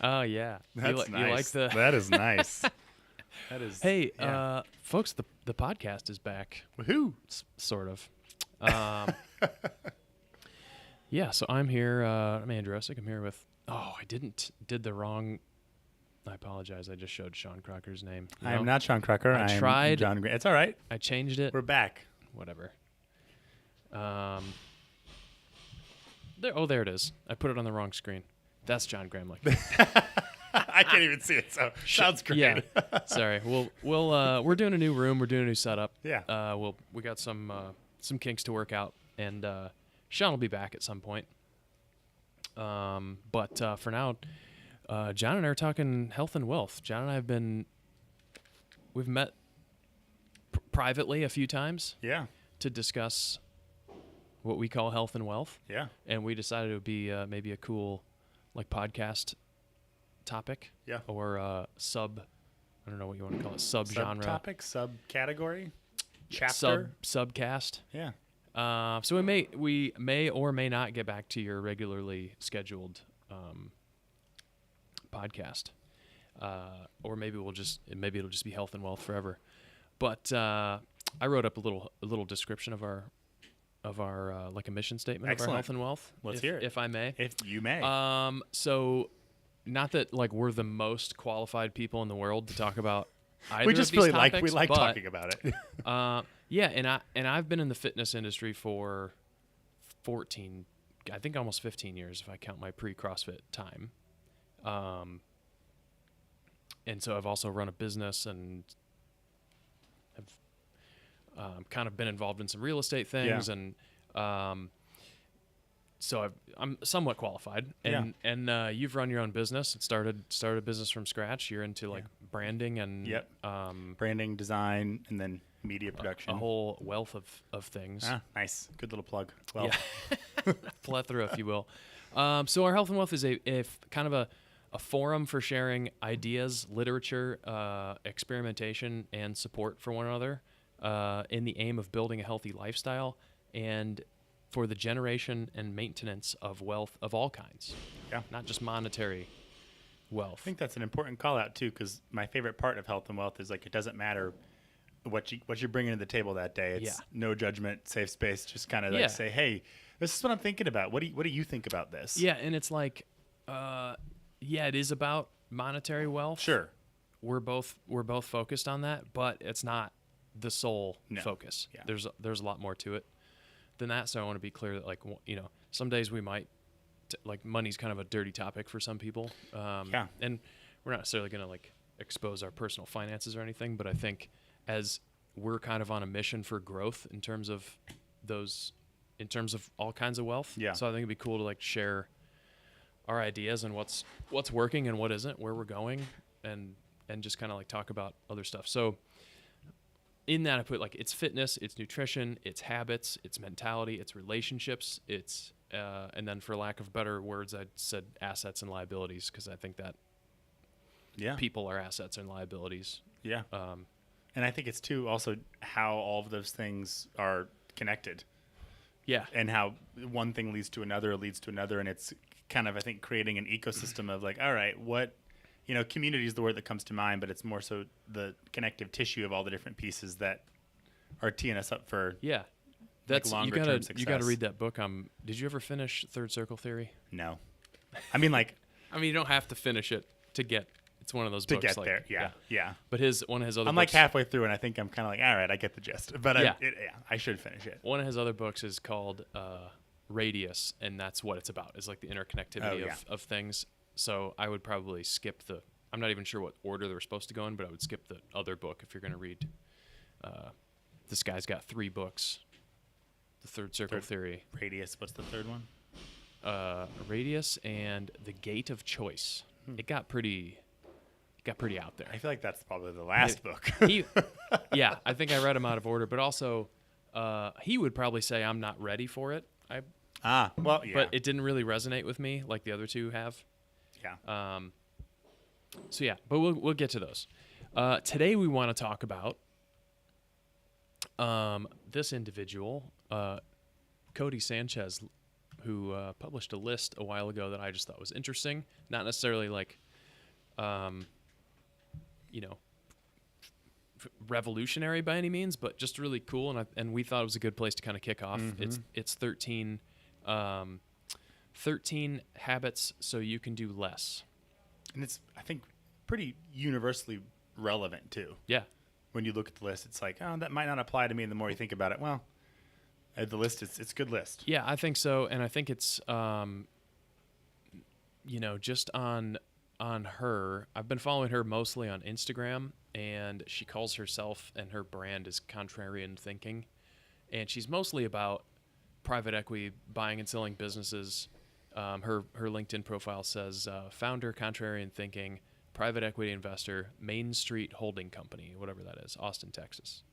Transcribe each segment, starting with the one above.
Oh yeah, That's nice. You like the? That is nice. That is. Hey, yeah. folks, the podcast is back. Woohoo! Sort of. Yeah, so I'm here. I'm Andrew Essick. I'm here with. Oh, I did the wrong. I apologize. I just showed Sean Crocker's name. I am not Sean Crocker. I tried. am John Gramlich. It's all right. I changed it. We're back. Whatever. There it is. I put it on the wrong screen. That's John Gramlich. I can't even see it, so sounds great. Yeah. Sorry. We're doing a new room. We're doing a new setup. Yeah. We got some kinks to work out, and Sean will be back at some point. But for now, John and I are talking health and wealth. John and I we've met privately a few times. Yeah. To discuss what we call health and wealth. Yeah. And we decided it would be maybe a cool podcast topic. Yeah. Or I don't know what you want to call it, subgenre. Subtopic, subcategory, chapter. Subcast. Yeah. So we may or may not get back to your regularly scheduled podcast. Or maybe it'll just be health and wealth forever. But I wrote up a little description of our like a mission statement. Excellent. Of our health and wealth. Let's hear it, if I may. If you may. So, not that like we're the most qualified people in the world to talk about either we just of these really topics, like but, talking about it. Yeah, and I've been in the fitness industry for 14, I think almost 15 years if I count my pre-CrossFit time. And so I've also run a business and have kind of been involved in some real estate things, and so I'm somewhat qualified. And you've run your own business and started a business from scratch. You're into like branding and branding, design, and then media production. A whole wealth of things. Ah, nice, good little plug. Well, plethora, if you will. So our health and wealth is a kind of a forum for sharing ideas, literature, experimentation, and support for one another. In the aim of building a healthy lifestyle and for the generation and maintenance of wealth of all kinds. Yeah. Not just monetary wealth. I think that's an important call out too, because my favorite part of health and wealth is like it doesn't matter what you're bringing to the table that day. It's no judgment, safe space. Just kind of like say, hey, this is what I'm thinking about. What do you think about this? Yeah, and it's like, it is about monetary wealth. Sure. We're both focused on that, but it's not the sole focus. Yeah. There's a lot more to it than that. So I want to be clear that some days we might money's kind of a dirty topic for some people. And we're not necessarily going to like expose our personal finances or anything, but I think as we're kind of on a mission for growth in terms of all kinds of wealth. Yeah. So I think it'd be cool to like share our ideas and what's working and what isn't, where we're going, and just kind of like talk about other stuff. So in that I put like it's fitness, it's nutrition, it's habits, it's mentality, it's relationships, it's and then for lack of better words, I said assets and liabilities because I think that people are assets and liabilities. Yeah. And I think it's too also how all of those things are connected. Yeah. And how one thing leads to another, and it's kind of I think creating an ecosystem of like, all right, what community is the word that comes to mind, but it's more so the connective tissue of all the different pieces that are teeing us up for that's longer term success. You gotta read that book. Did you ever finish Third Circle Theory? No. I mean you don't have to finish it to get. It's one of those books to get there. Yeah. But one of his other. I'm books, like halfway through, and I think I'm kind of like, all right, I get the gist. But I should finish it. One of his other books is called Radius, and that's what it's about. Is like the interconnectivity of things. So I would probably skip I'm not even sure what order they were supposed to go in, but I would skip the other book if you're going to read. This guy's got 3 books. The Third Circle Theory. Radius. What's the third one? Radius and The Gate of Choice. It got pretty out there. I feel like that's probably the last book. I think I read him out of order, but also he would probably say I'm not ready for it. But it didn't really resonate with me like the other two have. Yeah. But we'll get to those. Today we want to talk about this individual, Cody Sanchez, who published a list a while ago that I just thought was interesting. Not necessarily like, you know, revolutionary by any means, but just really cool. And we thought it was a good place to kind of kick off. It's 13 habits so you can do less. And it's, I think, pretty universally relevant too. Yeah. When you look at the list, it's like, oh, that might not apply to me. And the more you think about it, well, the list, it's a good list. Yeah, I think so. And I think it's, you know, just on her, I've been following her mostly on Instagram, and she calls herself and her brand is Contrarian Thinking. And she's mostly about private equity, buying and selling businesses. Her LinkedIn profile says founder, Contrarian Thinking, private equity investor, Main Street Holding Company, whatever that is, Austin, Texas.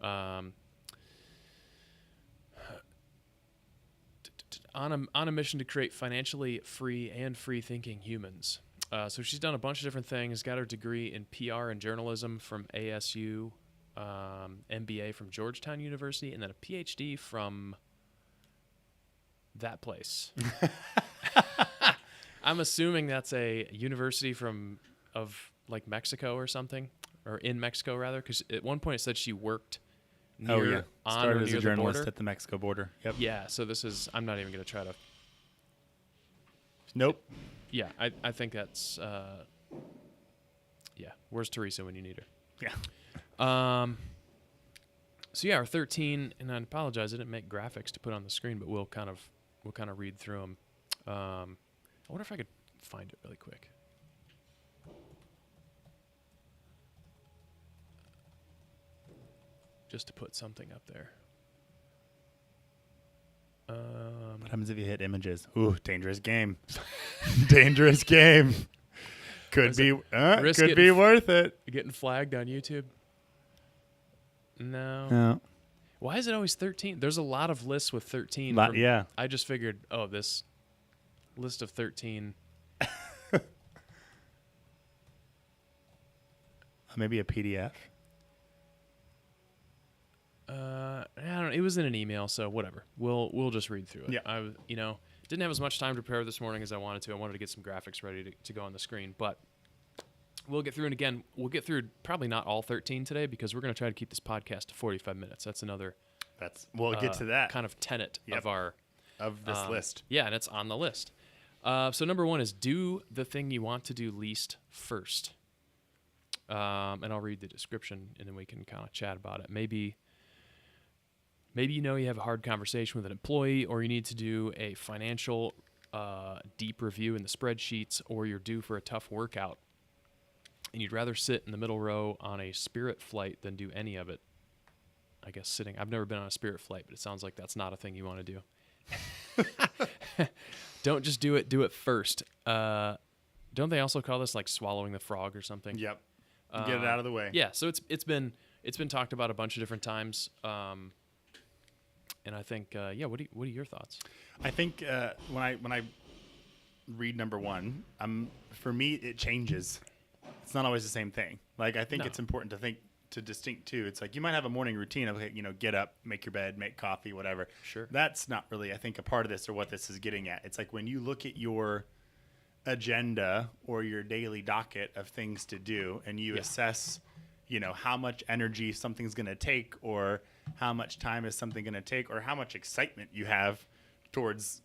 On a mission to create financially free and free-thinking humans. So she's done a bunch of different things, got her degree in PR and journalism from ASU, MBA from Georgetown University, and then a PhD from that place. I'm assuming that's a university of like Mexico or something, or in Mexico rather, because at one point it said she worked near Started as a journalist border. at the Mexico border. Yep. Yeah, so this is, I'm not even going to try to. Nope. Yeah, I think that's, yeah, where's Teresa when you need her? Yeah. So yeah, our 13, and I apologize, I didn't make graphics to put on the screen, but we'll kind of read through them. I wonder if I could find it really quick. Just to put something up there. What happens if you hit images? Ooh, dangerous game. Dangerous game. Could be worth it. Getting flagged on YouTube? No. No. Why is it always 13? There's a lot of lists with 13. Yeah. I just figured, oh, this list of 13. Maybe a PDF. I don't know. It was in an email, so whatever. We'll just read through it. Yeah. I didn't have as much time to prepare this morning as I wanted to. I wanted to get some graphics ready to go on the screen, but we'll get through it again. We'll get through probably not all 13 today because we're going to try to keep this podcast to 45 minutes. That's another. We'll get to that kind of tenet of this list. Yeah, and it's on the list. So number 1 is do the thing you want to do least first. And I'll read the description and then we can kind of chat about it. Maybe you have a hard conversation with an employee, or you need to do a financial deep review in the spreadsheets, or you're due for a tough workout, and you'd rather sit in the middle row on a Spirit flight than do any of it. I guess sitting. I've never been on a Spirit flight, but it sounds like that's not a thing you want to do. Don't just do it. Do it first. Don't they also call this like swallowing the frog or something? Yep. Get it out of the way. Yeah. So it's been talked about a bunch of different times. And I think, what are your thoughts? I think when I read number 1, for me it changes. It's not always the same thing. Like I think it's important to distinct too. It's like you might have a morning routine of get up, make your bed, make coffee, whatever. Sure. That's not really I think a part of this or what this is getting at. It's like when you look at your agenda or your daily docket of things to do and you assess, how much energy something's going to take, or how much time is something going to take, or how much excitement you have towards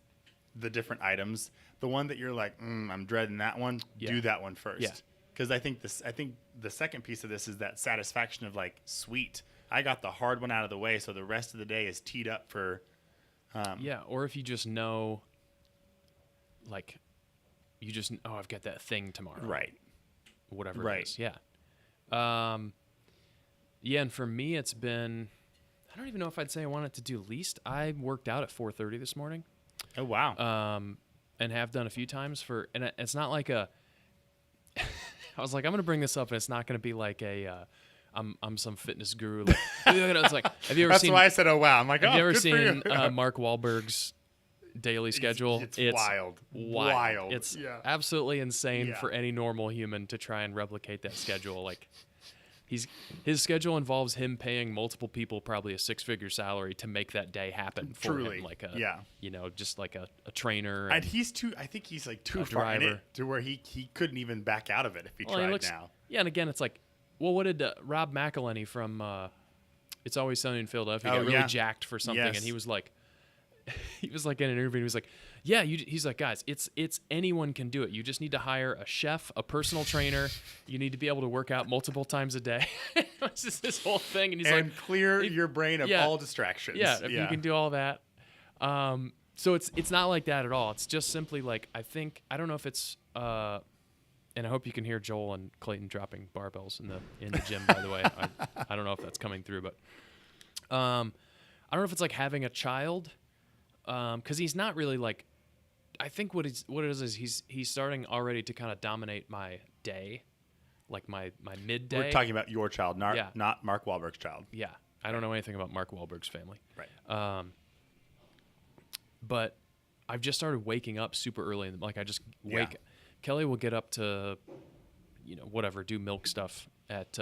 the different items. The one that you're like, I'm dreading that one, do that one first. Yeah. Because I think the second piece of this is that satisfaction of like, sweet, I got the hard one out of the way, so the rest of the day is teed up for. Or if you just know, like, I've got that thing tomorrow. Right. Whatever it is. Yeah. And for me, it's been, I don't even know if I'd say I wanted to do least. I worked out at 4:30 this morning. Oh, wow. And have done a few times and it's not like I was like, I'm going to bring this up and it's not going to be like I'm some fitness guru. Like, it's like, have you ever That's seen? why I said, oh, wow. I'm like, have you ever good seen for you. Mark Wahlberg's daily schedule? It's wild. It's absolutely insane for any normal human to try and replicate that schedule. Like, his schedule involves him paying multiple people probably a 6-figure salary to make that day happen for Truly. him, like just like a trainer. And I think he's like too far in it to where he couldn't even back out of it if he tried now. Yeah, and again, it's like, well, what did Rob McElhenney from It's Always Sunny in Philadelphia got really jacked for something, and he was like in an interview, he was like, yeah, he's like, guys, it's anyone can do it. You just need to hire a chef, a personal trainer. You need to be able to work out multiple times a day. It's just this whole thing, and he's like, clear your brain of all distractions. Yeah, if you can do all that. So it's not like that at all. It's just simply like, I don't know if it's and I hope you can hear Joel and Clayton dropping barbells in the gym, by the way. I don't know if that's coming through, but I don't know if it's like having a child, because he's not really like. I think what it is he's starting already to kind of dominate my day, like my midday. We're talking about your child, not Mark Wahlberg's child. Yeah, I don't know anything about Mark Wahlberg's family. Right. But I've just started waking up super early, and like I just wake. Yeah. Kelly will get up to, whatever, do milk stuff at.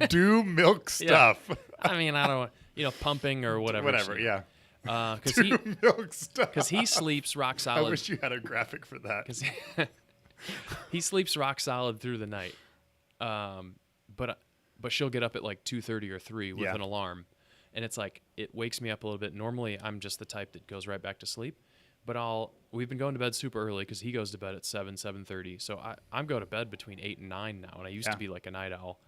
Do milk stuff. Yeah. I mean, I don't, pumping or whatever. Whatever, yeah. Because he sleeps rock solid. I wish you had a graphic for that. Because he sleeps rock solid through the night. But she'll get up at like 2:30 or 3 with an alarm, and it's like it wakes me up a little bit. Normally, I'm just the type that goes right back to sleep. But we've been going to bed super early because he goes to bed at 7:30. So I'm going to bed between 8 and 9 now, and I used to be like a night owl.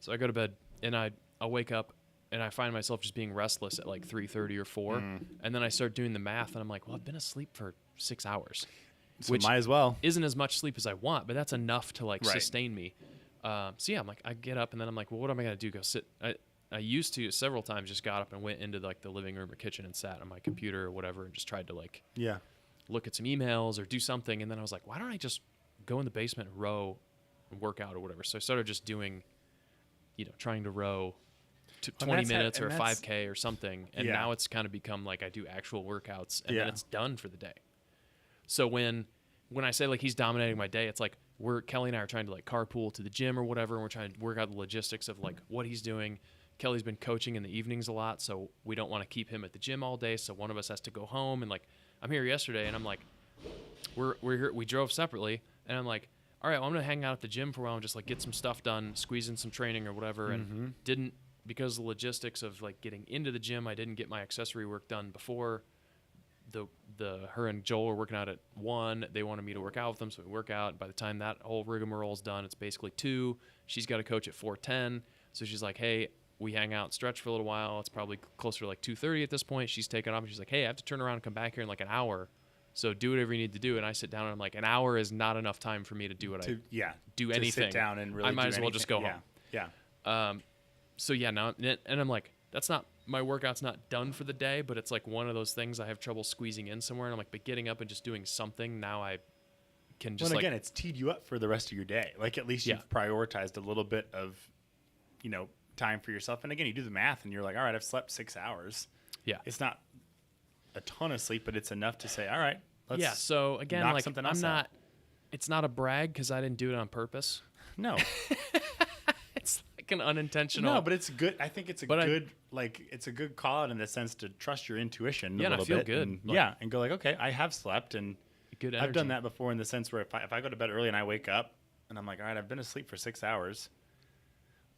So I go to bed, and I'll wake up, and I find myself just being restless at like 3:30 or 4. And then I start doing the math, and I'm like, well, I've been asleep for 6 hours. So which might as well. Isn't as much sleep as I want, but that's enough to like sustain me. So yeah, I'm like, I get up, and then I'm like, well, what am I going to do? Go sit. I used to several times just got up and went into like the living room or kitchen and sat on my computer or whatever and just tried to like look at some emails or do something. And then I was like, why don't I just go in the basement and row and work out or whatever? So I started just doing, trying to row 20 minutes or a 5K or something. And now it's kind of become like I do actual workouts and then it's done for the day. So when I say like he's dominating my day, it's like Kelly and I are trying to like carpool to the gym or whatever. And we're trying to work out the logistics of like what he's doing. Kelly's been coaching in the evenings a lot, so we don't want to keep him at the gym all day. So one of us has to go home, and like I'm here yesterday, and I'm like, we're here. We drove separately, and I'm like, all right, well, I'm gonna hang out at the gym for a while and just like get some stuff done, squeeze in some training or whatever. And didn't, because of the logistics of like getting into the gym, I didn't get my accessory work done before. Her and Joel are working out at 1. They wanted me to work out with them, so we work out. By the time that whole rigmarole's done, it's basically 2. She's got a coach at 4:10, so she's like, hey. We hang out and stretch for a little while. It's probably closer to like 2:30 at this point. She's taken off and she's like, hey, I have to turn around and come back here in like an hour. So do whatever you need to do. And I sit down and I'm like, an hour is not enough time for me to do do anything. To sit down and really I might as well just go home. Yeah. So yeah, now, and I'm like, that's not, my workout's not done for the day, but it's like one of those things I have trouble squeezing in somewhere. And I'm like, but getting up and just doing something, now I can just again, it's teed you up for the rest of your day. Like at least you've prioritized a little bit of, time for yourself. And again, you do the math and you're like, all right, I've slept 6 hours. Yeah. It's not a ton of sleep, but it's enough to say, all right, let's so again, like it's not a brag because I didn't do it on purpose. No. It's like an unintentional. No, but it's good. I think it's it's a good call out in the sense to trust your intuition a little I feel bit. good. And go like, okay, I have slept and good energy. I've done that before in the sense where if I go to bed early and I wake up and I'm like, all right, I've been asleep for 6 hours.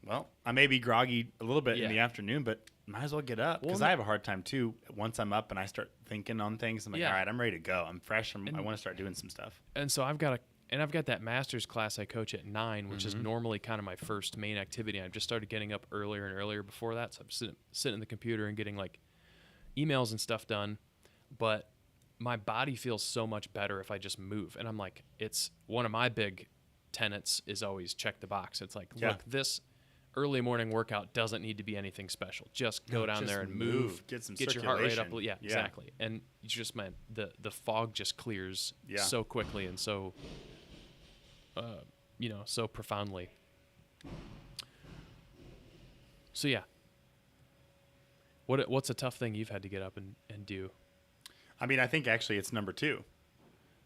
Well, I may be groggy a little bit in the afternoon, but might as well get up because I have a hard time too. Once I'm up and I start thinking on things, I'm like, all right, I'm ready to go. I'm fresh. I want to start doing some stuff. And so I've got that master's class I coach at 9, which is normally kind of my first main activity. I've just started getting up earlier and earlier before that. So I'm sitting in the computer and getting like emails and stuff done. But my body feels so much better if I just move. And I'm like, it's one of my big tenets is always check the box. It's like, look, this early morning workout doesn't need to be anything special. Just go down there and move. Get your heart rate up. Yeah, exactly. And you just the fog just clears so quickly and so so profoundly. So yeah. What's a tough thing you've had to get up and do? I mean, I think actually it's number 2.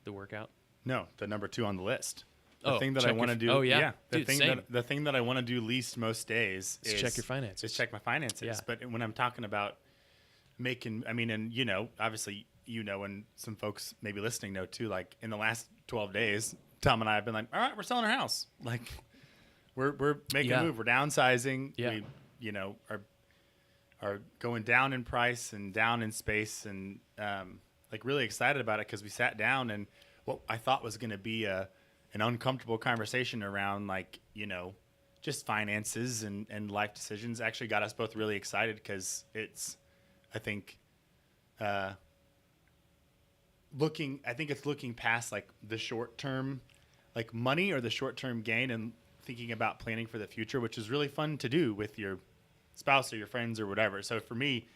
The workout? No, the number 2 on the list. The thing that I check want to your- do. oh, yeah. The Dude, thing same. the thing that I want to do least most days is check your finances. Is check my finances. Yeah. But when I'm talking about making, I mean, and obviously, and some folks maybe listening know too. Like in the last 12 days, Tom and I have been like, all right, we're selling our house. Like we're making a move. We're downsizing. Yeah. We, are going down in price and down in space, and like really excited about it because we sat down and what I thought was going to be an uncomfortable conversation around like just finances and life decisions actually got us both really excited because it's looking past like the short term like money or the short term gain and thinking about planning for the future, which is really fun to do with your spouse or your friends or whatever. So for me,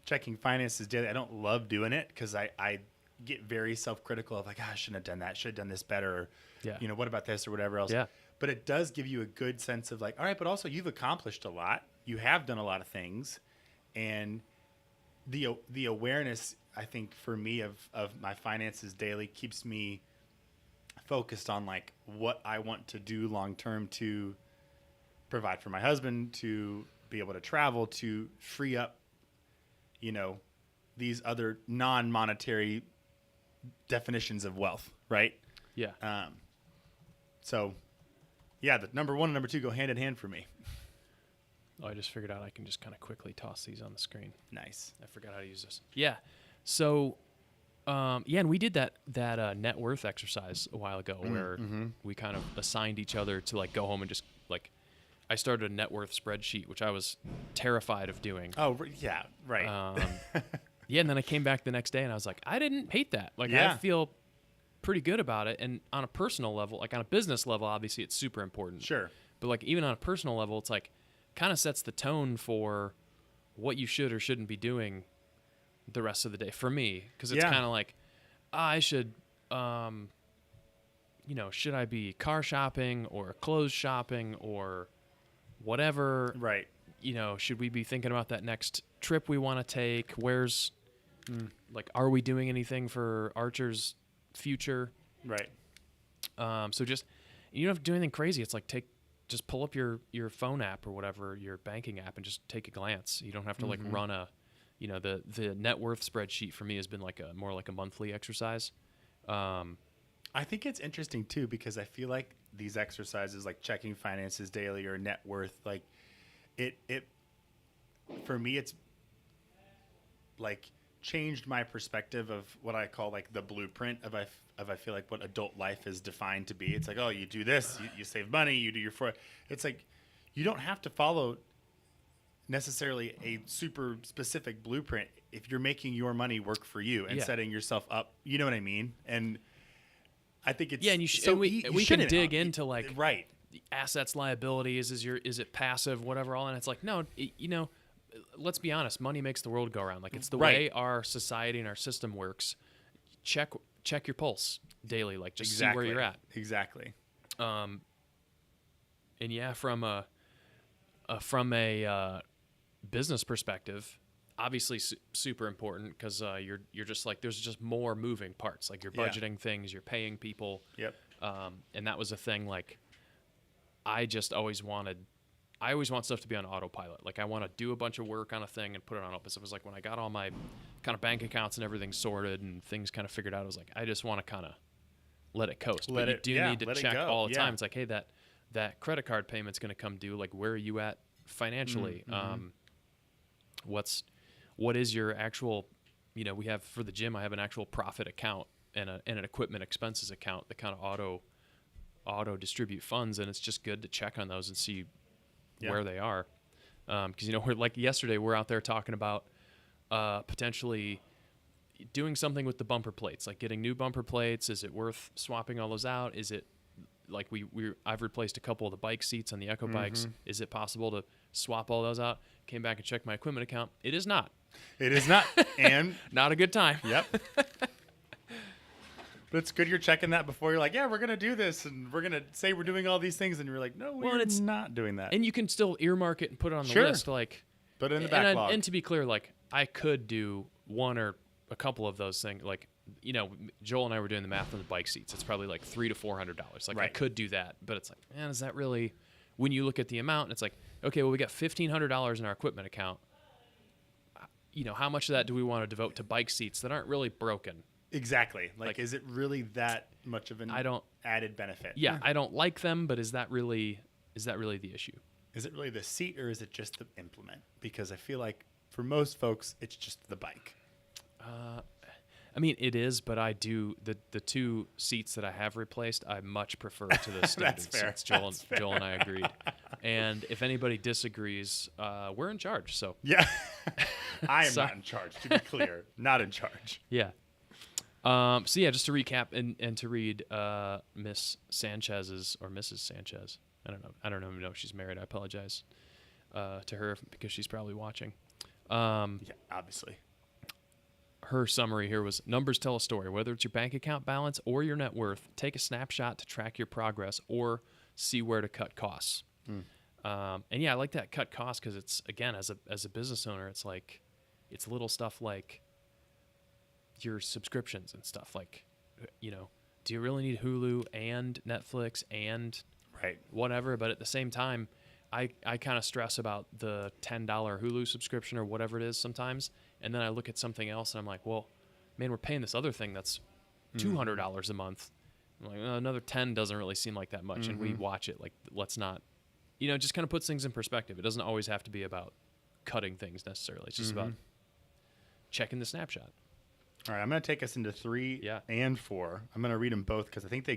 checking finances daily, I don't love doing it because I get very self-critical of like, I shouldn't have done that, should have done this better, or what about this or whatever else. But it does give you a good sense of like, all right, but also you've accomplished a lot, you have done a lot of things, and the awareness, I think, for me of my finances daily keeps me focused on like what I want to do long term to provide for my husband, to be able to travel, to free up, these other non-monetary definitions of wealth, right? Yeah. So, the number one and number two go hand in hand for me. Oh, I just figured out I can just kind of quickly toss these on the screen. Nice. I forgot how to use this. Yeah. So, and we did that net worth exercise a while ago where we kind of assigned each other to like go home and just like, I started a net worth spreadsheet, which I was terrified of doing. Oh, yeah, right. And then I came back the next day and I was like, I didn't hate that. Like, I feel pretty good about it. And on a personal level, like on a business level, obviously it's super important. Sure. But like even on a personal level, it's like kind of sets the tone for what you should or shouldn't be doing the rest of the day for me. Because it's kind of like, I should, should I be car shopping or clothes shopping or whatever? Right. Should we be thinking about that next trip we want to take? Where's, like, are we doing anything for Archer's future? Right. So just, you don't have to do anything crazy. It's like just pull up your phone app or whatever, your banking app, and just take a glance. You don't have to like run a, the net worth spreadsheet for me has been like more like a monthly exercise. I think it's interesting too, because I feel like these exercises like checking finances daily or net worth, like it for me, it's like changed my perspective of what I call like the blueprint of I feel like what adult life is defined to be. It's like, oh, you do this, you save money, you do it's like, you don't have to follow necessarily a super specific blueprint if you're making your money work for you and setting yourself up. You know what I mean? And I think it's and we can dig into like right the assets, liabilities. Is it passive, whatever? All, and it's like no, let's be honest. Money makes the world go around. Like it's the way our society and our system works. Check your pulse daily. Like just see where you're at. Exactly. And yeah, from a business perspective, obviously super important because you're just like there's just more moving parts. Like you're budgeting things, you're paying people. Yep. And that was a thing. Like I always want stuff to be on autopilot. Like I want to do a bunch of work on a thing and put it on autopilot. So it was like when I got all my kind of bank accounts and everything sorted and things kind of figured out, I was like, I just want to kind of let it coast. But you do need to check all the time. It's like, hey, that credit card payment's going to come due. Like, where are you at financially? What is your actual, we have for the gym, I have an actual profit account and an equipment expenses account that kind of auto distribute funds. And it's just good to check on those and see where they are. Because, we're like yesterday, we're out there talking about potentially doing something with the bumper plates, like getting new bumper plates. Is it worth swapping all those out? Is it like I've replaced a couple of the bike seats on the Echo bikes. Is it possible to swap all those out? Came back and checked my equipment account. It is not. It is not. And not a good time. Yep. But it's good you're checking that before you're like, yeah, we're going to do this. And we're going to say we're doing all these things. And you're like, no, we're not doing that. And you can still earmark it and put it on the list. Like, put it in the backlog. And to be clear, like I could do one or a couple of those things, like Joel and I were doing the math on the bike seats. It's probably like $300 to $400. Like I Right. could do that, but it's like, man, is that really? When you look at the amount, it's like, okay, well, we got $1,500 in our equipment account. How much of that do we want to devote to bike seats that aren't really broken? Exactly. Like, Like, is it really that much of an added benefit? Yeah, I don't like them, but is that really the issue? Is it really the seat or is it just the implement? Because I feel like for most folks, it's just the bike. I mean, it is, but I do the two seats that I have replaced. I much prefer to the standard fair. seats. Joel and I agreed. And if anybody disagrees, we're in charge. So Yeah. I am Sorry. not in charge, to be clear. Not in charge. yeah. So yeah, just to recap and to read Miss Sanchez's or Mrs. Sanchez. I don't even know if she's married. I apologize to her because she's probably watching. Yeah, obviously. Her summary here was: numbers tell a story. Whether it's your bank account balance or your net worth, take a snapshot to track your progress or see where to cut costs. And yeah, I like that cut costs because it's, again, as a business owner, it's like, it's little stuff like your subscriptions and stuff. Like, do you really need Hulu and Netflix and Right. whatever? But at the same time, I kind of stress about the $10 Hulu subscription or whatever it is sometimes. And then I look at something else and I'm like, well, man, we're paying this other thing that's $200 a month. I'm like, another 10 doesn't really seem like that much. And we watch it. Like, let's not, just kind of puts things in perspective. It doesn't always have to be about cutting things necessarily. It's just about checking the snapshot. All right, I'm going to take us into 3 Yeah. and 4. I'm going to read them both because I think they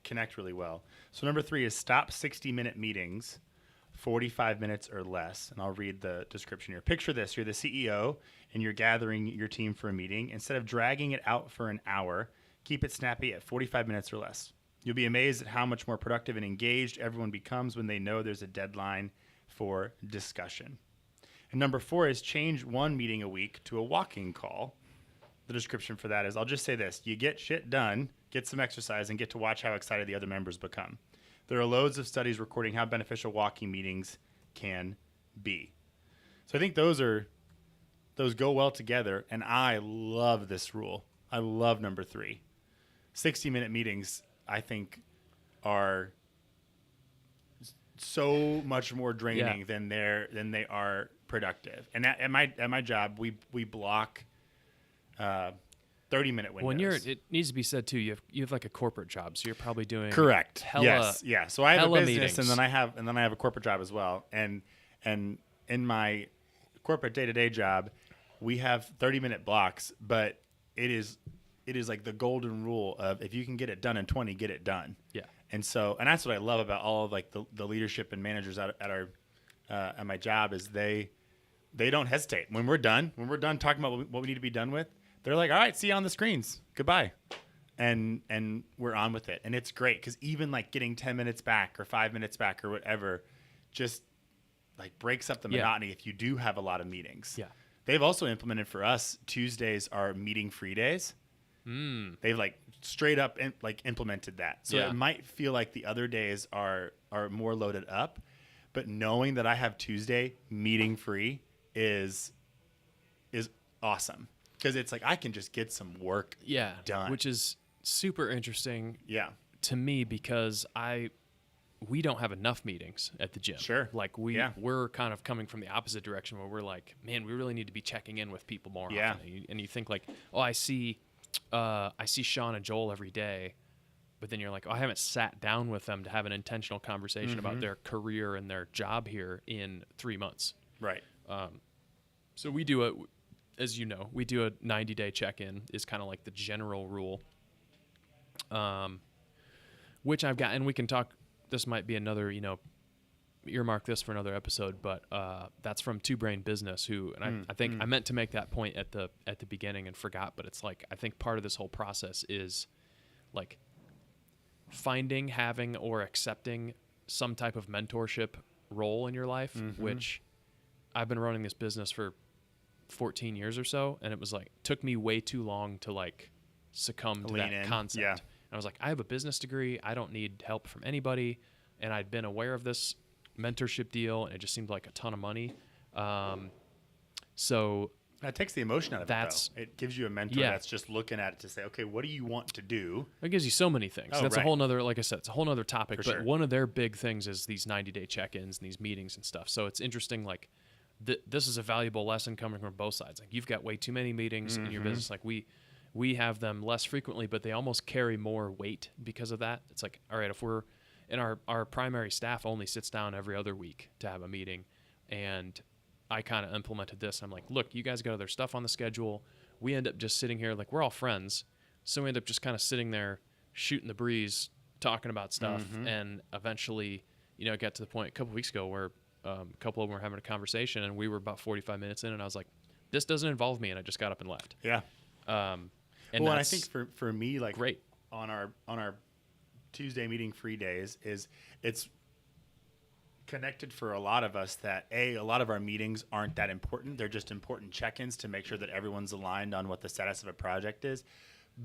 connect really well. So number 3 is stop 60-minute meetings, 45 minutes or less. And I'll read the description here. Picture this. You're the CEO and you're gathering your team for a meeting. Instead of dragging it out for an hour, keep it snappy at 45 minutes or less. You'll be amazed at how much more productive and engaged everyone becomes when they know there's a deadline for discussion. And number 4 is change one meeting a week to a walking call. The description for that is, I'll just say this: you get shit done, get some exercise, and get to watch how excited the other members become. There are loads of studies recording how beneficial walking meetings can be. So I think those go well together, and I love this rule. I love number 3. 60-minute meetings, I think, are so much more draining than they are productive. And at my job, we block 30-minute windows. It needs to be said too. You have like a corporate job, so you're probably doing Correct. Hella, yes. Yeah. So I have a hella business, meetings. and then I have a corporate job as well. And in my corporate day-to-day job, we have 30-minute blocks, but it is like the golden rule of, if you can get it done in 20, get it done. Yeah. And that's what I love about all of like the leadership and managers at my job is they don't hesitate. When we're done talking about what we need to be done with, they're like, all right, see you on the screens. Goodbye. And we're on with it. And it's great because even like getting 10 minutes back or 5 minutes back or whatever just like breaks up the monotony if you do have a lot of meetings. Yeah. They've also implemented for us, Tuesdays are meeting-free days. They've like straight up implemented that. So it might feel like the other days are more loaded up, but knowing that I have Tuesday meeting free is awesome. Because it's like I can just get some work done. Which is super interesting Yeah. to me because we don't have enough meetings at the gym. Sure. Like we're kind of coming from the opposite direction where we're like, man, we really need to be checking in with people more often. And you think like, oh, I see Sean and Joel every day, but then you're like, oh, I haven't sat down with them to have an intentional conversation about their career and their job here in 3 months. Right. So we do a 90-day check-in is kind of like the general rule, which I've got, and we can talk, this might be another, earmark this for another episode, but that's from Two Brain Business, who, and I think I meant to make that point at the beginning and forgot, but it's like, I think part of this whole process is like finding, having, or accepting some type of mentorship role in your life, which I've been running this business for 14 years or so, and it was like, took me way too long to like succumb to that concept. Yeah. And I was like, I have a business degree, I don't need help from anybody, and I'd been aware of this mentorship deal, and it just seemed like a ton of money. So That takes the emotion out of it, though. It gives you a mentor that's just looking at it to say, okay, what do you want to do? It gives you so many things. Oh, that's a whole nother, like I said, it's a whole nother topic. For but sure. one of their big things is these 90-day check-ins and these meetings and stuff. So it's interesting, like, this is a valuable lesson coming from both sides. Like, you've got way too many meetings in your business. Like, we have them less frequently, but they almost carry more weight because of that. It's like, all right, if we're, and our primary staff only sits down every other week to have a meeting, and I kind of implemented this. I'm like, look, you guys got other stuff on the schedule. We end up just sitting here, like, we're all friends, so we end up just kind of sitting there shooting the breeze, talking about stuff, and eventually, it got to the point a couple weeks ago where a couple of them were having a conversation, and we were about 45 minutes in, and I was like, this doesn't involve me, and I just got up and left. Yeah. And I think for me, like, great on our Tuesday meeting free days, it's connected for a lot of us that a lot of our meetings aren't that important. They're just important check-ins to make sure that everyone's aligned on what the status of a project is.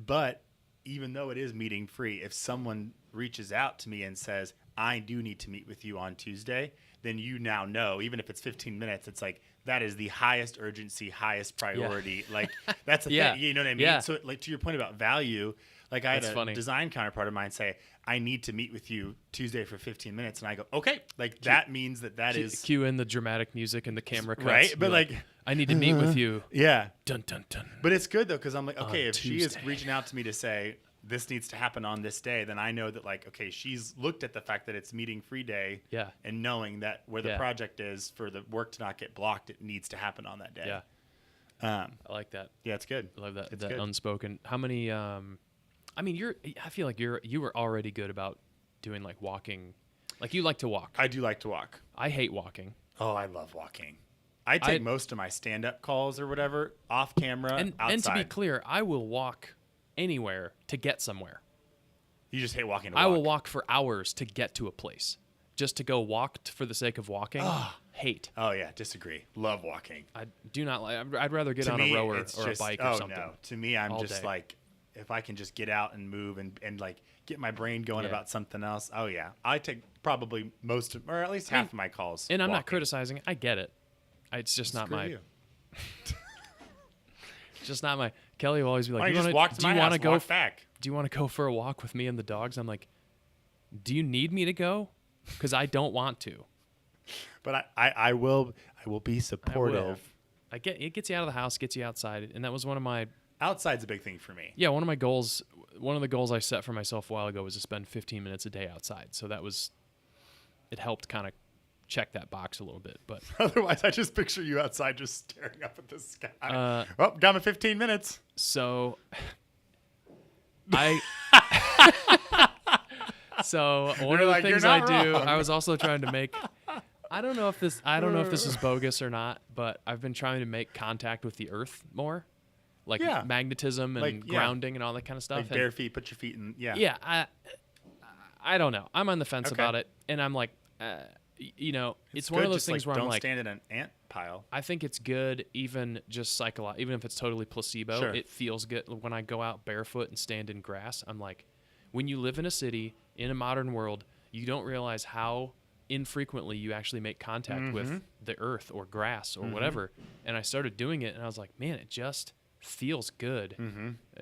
But even though it is meeting free, if someone reaches out to me and says, I do need to meet with you on Tuesday, then you now know, even if it's 15 minutes, it's like, that is the highest urgency, highest priority. Like, that's the thing. You know what I mean? Yeah. So, like, to your point about value, like, I had That's a funny. design counterpart of mine say, I need to meet with you Tuesday for 15 minutes. And I go, okay. Like, that means that is... Cue in the dramatic music and the camera cuts. Right? But, like... I need to meet with you. Yeah. Dun, dun, dun. But it's good, though, because I'm like, okay, On if she is Tuesday. reaching out to me to say, this needs to happen on this day, then I know that, like, okay, she's looked at the fact that it's meeting free day. Yeah. And knowing that where the project is, for the work to not get blocked, it needs to happen on that day. Yeah. I like that. Yeah, it's good. I love that. It's that good. unspoken. How many? I mean, I feel like you were already good about doing, like, walking. Like, you like to walk. I do like to walk. I hate walking. Oh, I love walking. I take most of my stand-up calls or whatever off camera, And outside. to be clear, I will walk anywhere to get somewhere. You just hate walking to I walk. will walk for hours to get to a place. Just to go walk for the sake of walking. Hate. Oh, yeah, disagree. Love walking. I do not like. I'd rather get To on me, a rower it's or just, a bike or something. No. To me, I'm all just day. like, if I can just get out and move and like get my brain going Yeah. about something else. Oh yeah, I take probably most of, or at least half of my calls. And I'm not walking. criticizing it. I get it. It's just not Screw my. you. Just not my. Kelly will always be like, Why don't you just wanna- walk to do my you want house, to go? walk back? Do you want to go for a walk with me and the dogs? I'm like, do you need me to go? Because I don't want to. But I will be supportive. I get it. Gets you out of the house, gets you outside, and that was one of my. Outside's a big thing for me. Yeah, one of my goals. One of the goals I set for myself a while ago was to spend 15 minutes a day outside. So that was. It helped kind of check that box a little bit, but Otherwise, I just picture you outside just staring up at the sky. Uh, Got my 15 minutes. so I. So one You're of the like, "You're things I not do, wrong." I was also trying to make. I don't know if this is bogus or not, but I've been trying to make contact with the earth more, like Yeah. magnetism and Like, yeah. grounding and all that kind of stuff. Like And bare feet, put your feet in. Yeah. yeah, I don't know. I'm on the fence Okay. about it, and I'm like, it's one good, of those just, things like, where I'm don't like, stand in an ant pile. I think it's good, even just even if it's totally placebo. Sure. It feels good when I go out barefoot and stand in grass. I'm like, when you live in a city in a modern world, you don't realize how infrequently you actually make contact with the earth or grass or whatever. And I started doing it, and I was like, man, it just feels good.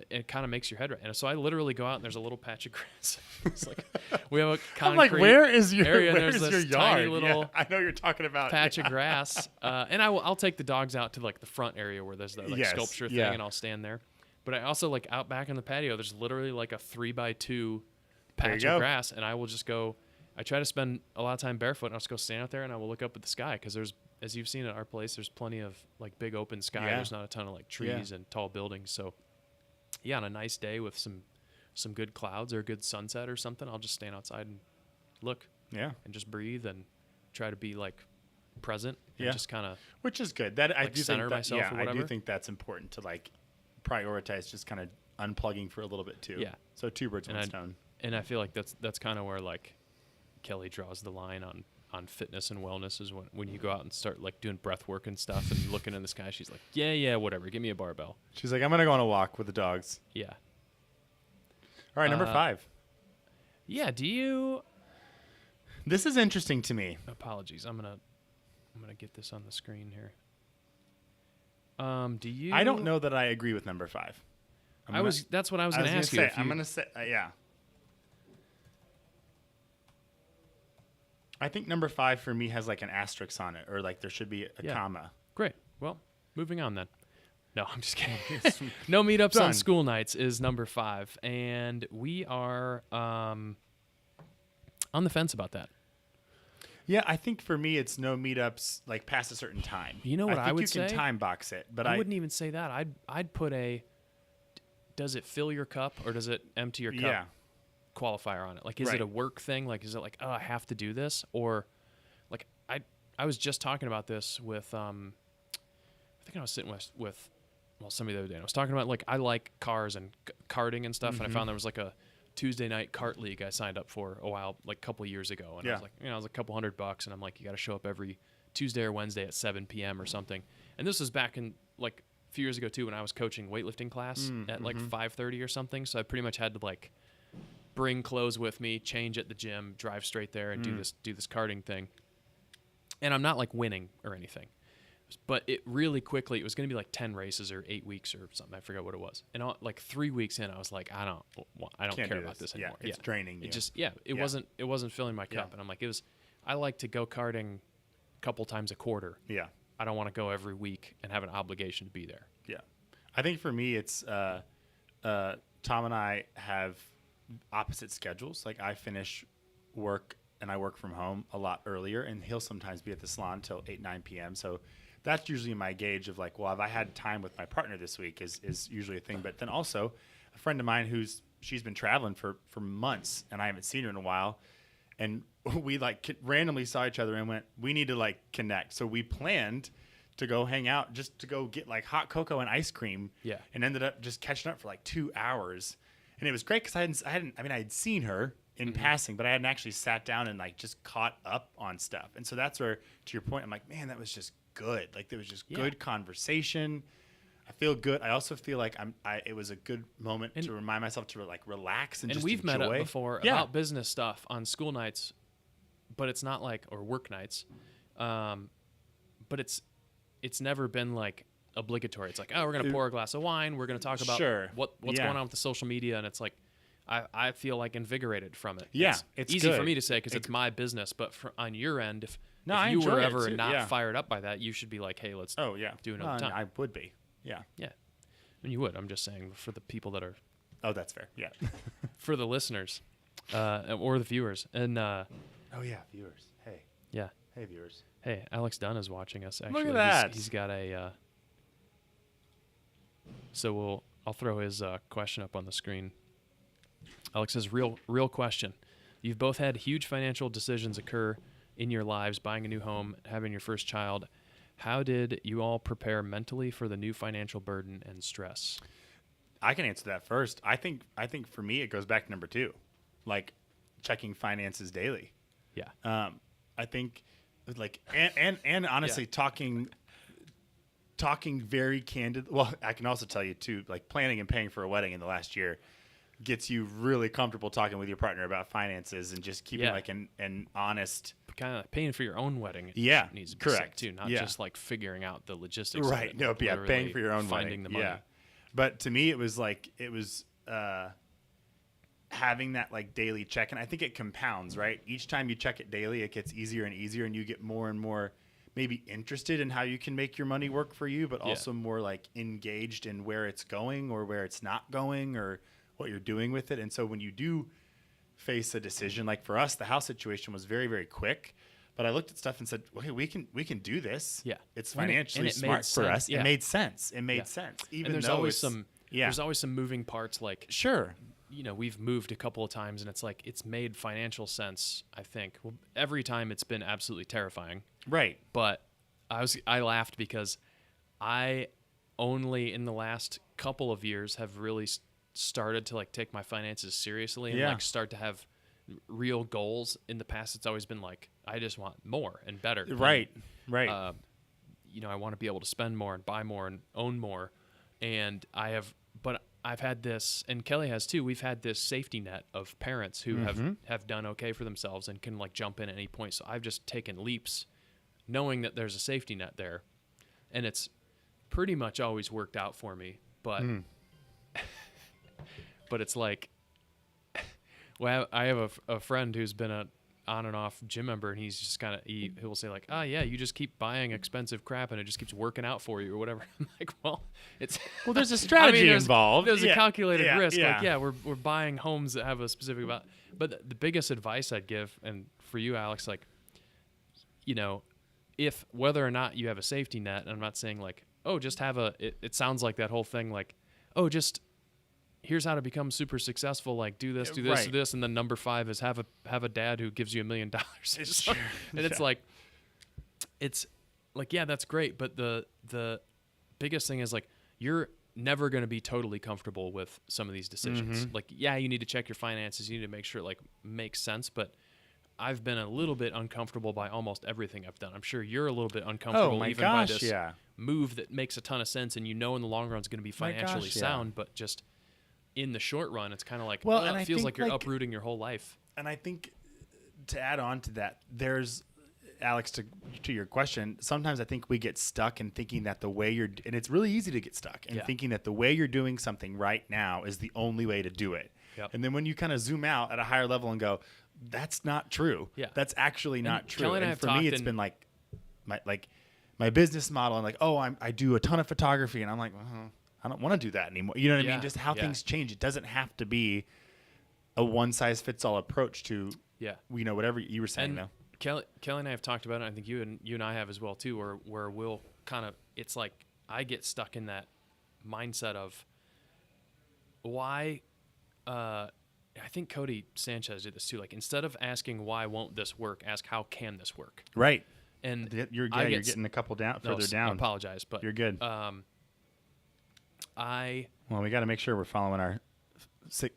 It kind of makes your head right. And so I literally go out, and there's a little patch of grass. It's like we have a concrete I'm like, where is your area, and where's there's your this yard? tiny little Yeah, I know you're talking about patch of grass, and I'll take the dogs out to like the front area where there's that like Yes, sculpture thing, yeah. and I'll stand there. But I also like out back in the patio. There's literally like a 3x2 patch go. of grass, and I will just go. I try to spend a lot of time barefoot, and I'll just go stand out there, and I will look up at the sky because there's, as you've seen at our place, there's plenty of like big open sky. Yeah. There's not a ton of like trees and tall buildings. So yeah, on a nice day with some good clouds or a good sunset or something, I'll just stand outside and look Yeah. and just breathe and try to be like present and Yeah. just kind of Which is good. That I like, do center think that, myself yeah, or I do whatever. think that's important to like prioritize just kind of unplugging for a little bit too. Yeah. So two birds, And one I- stone. and I feel like that's kind of where like Kelly draws the line on fitness and wellness is when you go out and start like doing breath work and stuff and looking in the sky. She's like, yeah, whatever. Give me a barbell. She's like, I'm gonna go on a walk with the dogs. Yeah. All right, number 5. Yeah. Do you? This is interesting to me. Apologies. I'm gonna get this on the screen here. Do you? I don't know that I agree with number 5. That's what I was going to ask you. I'm going to say, yeah. I think number 5 for me has like an asterisk on it, or like there should be a comma. Great. Well, moving on then. No, I'm just kidding. No meetups on school nights is number 5, and we are on the fence about that. Yeah, I think for me it's no meetups like past a certain time. You know what I would say? You can time box it, but I wouldn't even say that. I'd put does it fill your cup or does it empty your cup qualifier on it? Like, is it a work thing? Like, is it like, oh, I have to do this? Or like, I was just talking about this with I think I was sitting with somebody the other day. And I was talking about, like, I like cars and karting and stuff, and I found there was like a Tuesday night kart league I signed up for a while, like a couple of years ago. And I was like, it was a couple $100, and I'm like, you got to show up every Tuesday or Wednesday at 7 p.m. or something. And this was back in like a few years ago too, when I was coaching weightlifting class at like 5:30 or something. So I pretty much had to like bring clothes with me, change at the gym, drive straight there, and do this karting thing. And I'm not like winning or anything, but it really quickly, it was going to be like 10 races or 8 weeks or something. I forget what it was. And like 3 weeks in, I was like, I don't care about this anymore. It's draining you. It just, it wasn't filling my cup. And I'm like, I like to go karting a couple times a quarter. Yeah. I don't want to go every week and have an obligation to be there. Yeah. I think for me, it's Tom and I have opposite schedules. Like, I finish work and I work from home a lot earlier, and he'll sometimes be at the salon till 8, 9 p.m. So that's usually my gauge of like, well, have I had time with my partner this week is usually a thing. But then also a friend of mine she's been traveling for months, and I haven't seen her in a while. And we like randomly saw each other and went, we need to like connect. So we planned to go hang out, just to go get like hot cocoa and ice cream. Yeah. And ended up just catching up for like 2 hours. And it was great because I had seen her in passing, but I hadn't actually sat down and like just caught up on stuff. And so that's where, to your point, I'm like, man, that was just good. Like, there was just good conversation. I feel good. I also feel like it was a good moment to remind myself to like relax and just enjoy. And we've met up before about business stuff on school nights, but it's not like, or work nights. But it's never been like obligatory. It's like, oh, we're going to pour a glass of wine. We're going to talk about what's going on with the social media. And it's like, I feel like invigorated from it. Yeah. It's easy for me to say because it's my business, but on your end, if you were ever not fired up by that, you should be like, hey, let's do another time. I would be. Yeah. Yeah. I mean, you would. I'm just saying for the people that are. Oh, that's fair. Yeah. For the listeners or the viewers. And oh, yeah, viewers. Hey. Yeah. Hey, viewers. Hey, Alex Dunn is watching us, actually. Look at that. He's got a. So I'll throw his question up on the screen. Alex says, real question. You've both had huge financial decisions occur in your lives, buying a new home, having your first child. How did you all prepare mentally for the new financial burden and stress? I can answer that first. I think for me, it goes back to number 2, like checking finances daily. Yeah. I think like, and honestly, talking very candid. Well, I can also tell you too, like planning and paying for a wedding in the last year gets you really comfortable talking with your partner about finances and just keeping like an honest, kind of paying for your own wedding. Needs to be correct too, not just like figuring out the logistics. Right. Of it, no. Paying for your own finding wedding. The money. Yeah. But to me, it was having that like daily check, and I think it compounds, right? Each time you check it daily, it gets easier and easier, and you get more and more maybe interested in how you can make your money work for you, but also more like engaged in where it's going or where it's not going or what you're doing with it. And so when you do face a decision, like for us, the house situation was very, very quick, but I looked at stuff and said, okay, we can do this. Yeah. It's financially smart for us. Yeah. It made sense. It made sense. Even and though there's always some moving parts. Like, sure. You know, we've moved a couple of times and it's like, it's made financial sense. I think every time it's been absolutely terrifying. Right. But I laughed because I only in the last couple of years have really started to like take my finances seriously and like start to have real goals. In the past, it's always been like, I just want more and better. Right. You know, I want to be able to spend more and buy more and own more. And I've had this, and Kelly has too, we've had this safety net of parents who have done okay for themselves and can like jump in at any point. So I've just taken leaps knowing that there's a safety net there. And pretty much always worked out for me, but but it's like, well, I have a friend who's been a on and off gym member, and he's just kind of he'll say like, oh yeah, you just keep buying expensive crap and it just keeps working out for you or whatever. I'm like, well, there's a strategy involved. There's a calculated risk. Yeah. Like, we're buying homes that have a specific about. But the biggest advice I'd give, and for you, Alex, like, if whether or not you have a safety net, and I'm not saying like, oh, just have it sounds like that whole thing like, oh, just here's how to become super successful, like do this, do this, and then number 5 is have a dad who gives you $1 million. It's true. And it's like, yeah, that's great, but the biggest thing is like you're never going to be totally comfortable with some of these decisions. Like, yeah, you need to check your finances, you need to make sure it like makes sense, but I've been a little bit uncomfortable by almost everything I've done. I'm sure you're a little bit uncomfortable by this move that makes a ton of sense, and in the long run it's going to be financially sound, but just in the short run, it's kind of like, well, it feels like you're uprooting your whole life. And I think to add on to that, there's, Alex, to your question, sometimes I think we get stuck in thinking that the way and it's really easy to get stuck in thinking that the way you're doing something right now is the only way to do it. Yep. And then when you kind of zoom out at a higher level and go, that's not true. Yeah. That's actually not true. Kelly And for me, it's been like my business model. I'm like, oh, I do a ton of photography, and I'm like, I don't want to do that anymore. You know what I mean? Just how things change. It doesn't have to be a one-size-fits-all approach to, whatever you were saying, though. Kelly and I have talked about it. I think you and I have as well, too, where we'll kind of, it's like I get stuck in that mindset of why, I think Cody Sanchez did this, too. Like, instead of asking why won't this work, ask how can this work? Right. And you're getting a couple further down. I apologize, but you're good. Well, we got to make sure we're following our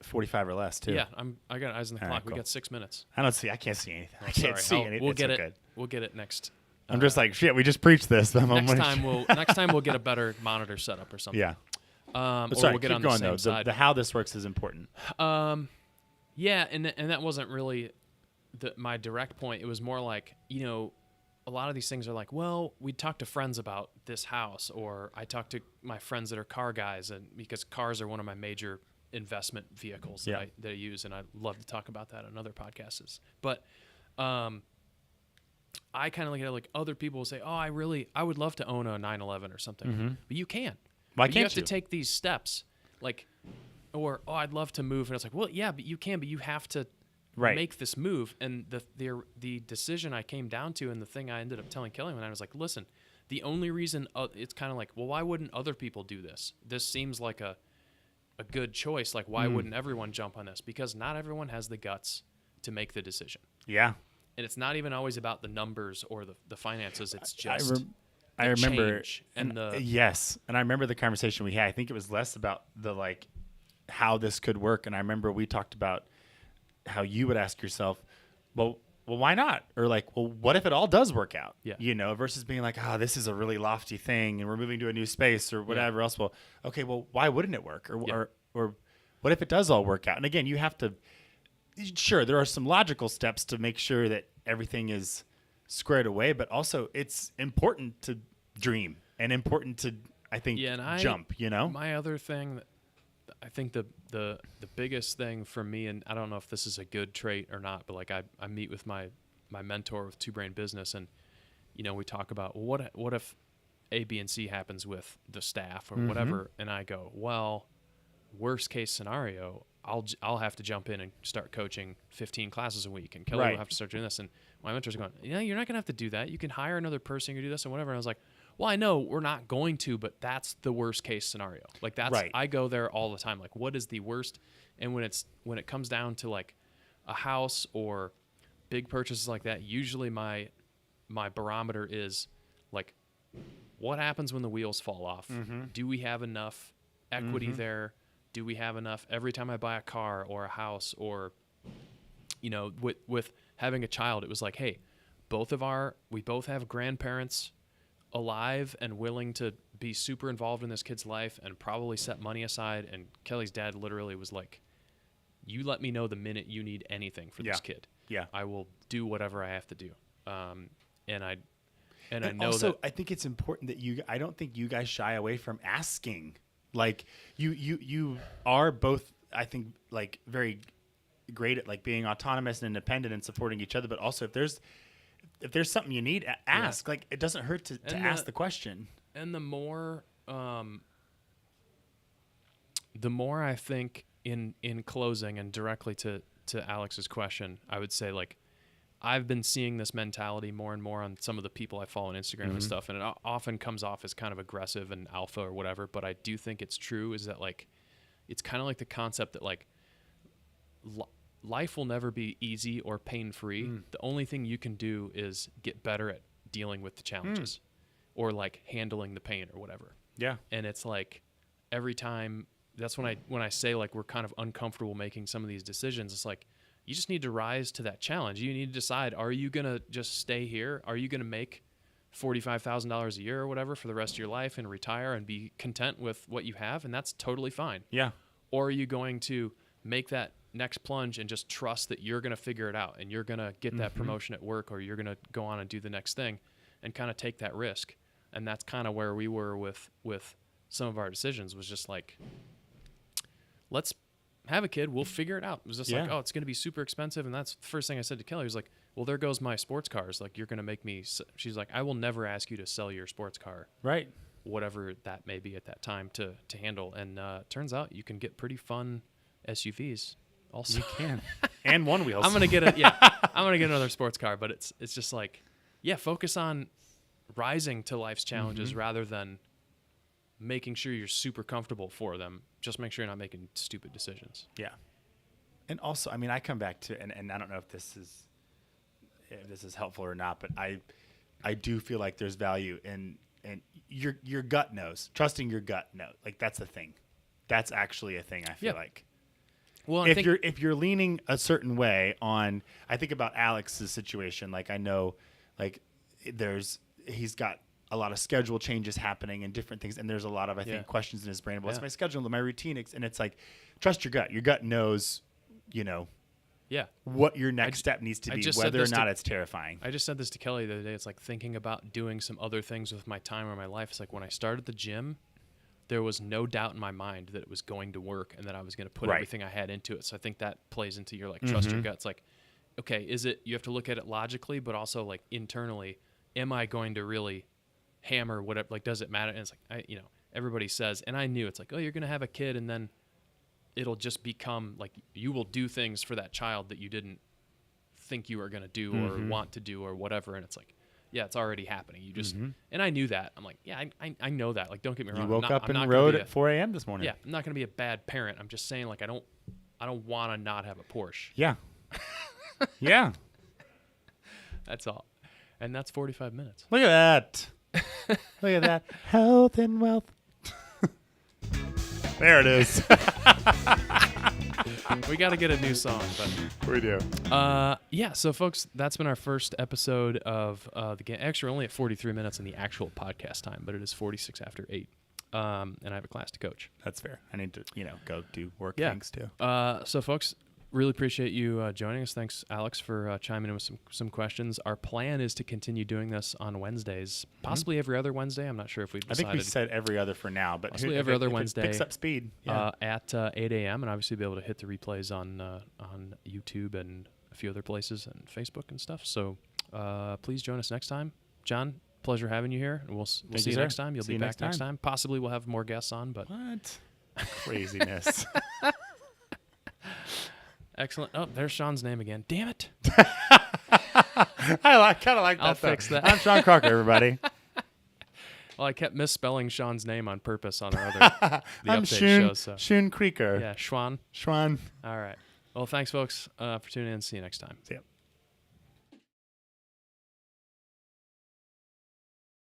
45 or less too. Yeah, I got eyes on the clock. Right, cool. We got 6 minutes. I can't see anything. I can't see anything. We'll get it. We'll get it next. I'm just like, shit, we just preached this. Next time we'll get a better monitor setup or something. Yeah. But sorry, we'll get keep on going, the same side. The how this works is important. Yeah, and that wasn't really my direct point. It was more like, a lot of these things are like, well, we talked to friends about this house, or I talked to my friends that are car guys, and because cars are one of my major investment vehicles that I use, and I love to talk about that on other podcasts. But I kind of look at it like other people will say, oh, I would love to own a 911 or something, but you can't. Why can't you? You have to take these steps, like, or I'd love to move, and it's like, well, yeah, but you can, but you have to make this move. And the decision I came down to, and the thing I ended up telling Kelly when I was like, listen, the only reason it's kind of like, well, why wouldn't other people do this? This seems like a good choice. Like, why wouldn't everyone jump on this? Because not everyone has the guts to make the decision. Yeah. And it's not even always about the numbers or the finances. It's just I remember change and yes. And I remember the conversation we had. I think it was less about the like how this could work. And I remember we talked about how you would ask yourself, well, why not? Or like, well, what if it all does work out? Yeah. Versus being like, this is a really lofty thing and we're moving to a new space or whatever else. Well, okay, well, why wouldn't it work? Or what if it does all work out? And again, you have to, sure, there are some logical steps to make sure that everything is squared away, but also it's important to dream and important to, I think, jump, My other thing, I think the biggest thing for me, and I don't know if this is a good trait or not, but like I meet with my mentor with Two Brain Business, and we talk about, well, what if A, B, and C happens with the staff or whatever, and I go, well, worst case scenario, I'll have to jump in and start coaching 15 classes a week, and Kelly will have to start doing this. And my mentor's going, you're not gonna have to do that. You can hire another person who do this and whatever. And I was like, well, I know we're not going to, but that's the worst case scenario. Like I go there all the time. Like, what is the worst? And when it comes down to like a house or big purchases like that, usually my barometer is like, what happens when the wheels fall off? Do we have enough equity there? Do we have enough every time I buy a car or a house or, with having a child, it was like, hey, we both have grandparents alive and willing to be super involved in this kid's life and probably set money aside. And Kelly's dad literally was like, you let me know the minute you need anything for this kid. Yeah. I will do whatever I have to do. And And I know also, that I think it's important that I don't think you guys shy away from asking. Like you are both, I think, like very great at like being autonomous and independent and supporting each other. But also if there's something you need, ask. Like it doesn't hurt to ask the question. And the more I think in closing and directly to Alex's question, I would say like I've been seeing this mentality more and more on some of the people I follow on Instagram and stuff, and it often comes off as kind of aggressive and alpha or whatever, but I do think it's true, is that like it's kind of like the concept that like life will never be easy or pain-free. The only thing you can do is get better at dealing with the challenges or like handling the pain or whatever. Yeah. And it's like every time, that's when I say like we're kind of uncomfortable making some of these decisions, it's like you just need to rise to that challenge. You need to decide, are you going to just stay here? Are you going to make $45,000 a year or whatever for the rest of your life and retire and be content with what you have? And that's totally fine. Yeah. Or are you going to make that next plunge and just trust that you're going to figure it out and you're going to get that promotion at work, or you're going to go on and do the next thing and kind of take that risk? And that's kind of where we were with some of our decisions, was just like, let's have a kid, we'll figure it out. It was just like, oh, it's going to be super expensive. And that's the first thing I said to Kelly. He was like, well, there goes my sports cars. Like, you're going to make me, she's like, I will never ask you to sell your sports car. Right. Whatever that may be at that time to handle. And turns out you can get pretty fun SUVs also. You can. And one wheels. I'm going to get I'm going to get another sports car, but it's just like, focus on rising to life's challenges rather than making sure you're super comfortable for them. Just make sure you're not making stupid decisions. Yeah. And also, I mean, I come back to, and I don't know if this is helpful or not, but I do feel like there's value in your gut knows, trusting your gut knows. Like that's a thing. That's actually a thing. I feel like. Well, if you're leaning a certain way on, I think about Alex's situation. Like I know, like he's got a lot of schedule changes happening and different things, and there's a lot of I think questions in his brain. What's my schedule, my routine, and it's like trust your gut. Your gut knows, what your next step needs to be, whether or not it's terrifying. I just said this to Kelly the other day. It's like thinking about doing some other things with my time or my life. It's like when I started the gym, there was no doubt in my mind that it was going to work and that I was going to put everything I had into it. So I think that plays into your like trust your gut. It's like, okay, you have to look at it logically, but also like internally, am I going to really hammer whatever? Like, does it matter? And it's like, everybody says, and I knew it's like, oh, you're going to have a kid, and then it'll just become like you will do things for that child that you didn't think you were going to do or want to do or whatever. And it's like, it's already happening. You just, and I knew that. I'm like, I know that. Like, don't get me wrong. You woke up and rode at 4 a.m. this morning. Yeah. I'm not going to be a bad parent. I'm just saying, like, I don't want to not have a Porsche. Yeah. Yeah. That's all. And that's 45 minutes. Look at that. Look at that. Health and wealth. There it is. We got to get a new song, but we do. So folks, that's been our first episode of the game. Actually, we're only at 43 minutes in the actual podcast time, but it is 46 after 8. And I have a class to coach. That's fair. I need to, go do work things too. So folks, really appreciate you joining us. Thanks, Alex, for chiming in with some questions. Our plan is to continue doing this on Wednesdays, possibly every other Wednesday. I'm not sure if we've decided. I think we said every other for now, but possibly every other Wednesday. Picks up speed at 8 a.m. and obviously be able to hit the replays on YouTube and a few other places and Facebook and stuff. So please join us next time. John, pleasure having you here. And we'll see you next time. You'll be back next time. Possibly we'll have more guests on, but what craziness. Excellent. Oh, there's Sean's name again. Damn it. I kind of like that. I'll fix that. I'm Sean Crocker, everybody. Well, I kept misspelling Sean's name on purpose on our other I'm update shows. So. Shun Creeker. Yeah, Schwan. Schwan. All right. Well, thanks, folks, for tuning in. See you next time. See ya.